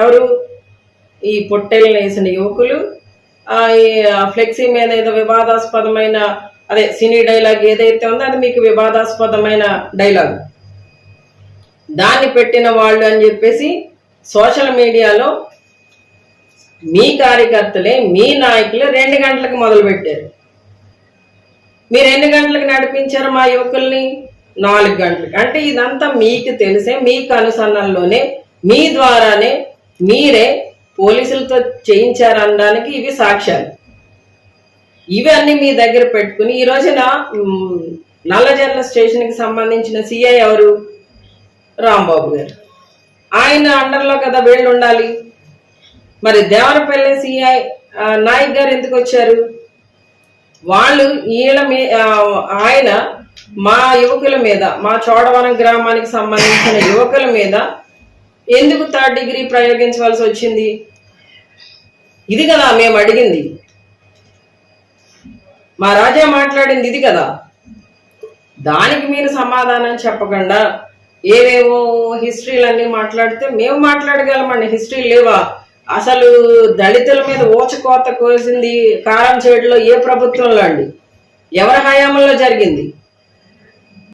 ఎవరు? ఈ పొట్టెలను వేసిన యువకులు. ఈ ఫ్లెక్సీ మీద ఏదో వివాదాస్పదమైన అదే సినీ డైలాగ్ ఏదైతే ఉందో అది మీకు వివాదాస్పదమైన డైలాగ్, దాన్ని పెట్టిన వాళ్ళు అని చెప్పేసి సోషల్ మీడియాలో మీ కార్యకర్తలే మీ నాయకులు 2 గంటలకు మొదలు పెట్టారు. మీరు ఎన్ని గంటలకు నడిపించారు మా యువకుల్ని? 4 గంటలకు. అంటే ఇదంతా మీకు తెలిసే, మీకు అనుసరణలోనే, మీ ద్వారానే మీరే పోలీసులతో చేయించారనడానికి ఇవి సాక్ష్యాలు. ఇవన్నీ మీ దగ్గర పెట్టుకుని ఈ రోజున నల్లజర్ల స్టేషన్కి సంబంధించిన సిఐ ఎవరు? రాంబాబు గారు. ఆయన అండర్లో కదా వీళ్ళు ఉండాలి. మరి దేవరపల్లి సిఐ నాయక్ గారు ఎందుకు వచ్చారు? వాళ్ళు ఆయన మా యువకుల మీద, మా చోడవరం గ్రామానికి సంబంధించిన యువకుల మీద ఎందుకు 3rd డిగ్రీ ప్రయోగించవలసి వచ్చింది? ఇది కదా మేము అడిగింది. మా రాజా మాట్లాడింది ఇది కదా. దానికి మీరు సమాధానం చెప్పకుండా ఏవేవో హిస్టరీలన్నీ మాట్లాడితే మేము మాట్లాడగలమండి. హిస్టరీ లేవా? అసలు దళితుల మీద ఊచకోత కోసింది కారంచేడులో ఏ ప్రభుత్వంలో అండి? ఎవరి హయాంలో జరిగింది?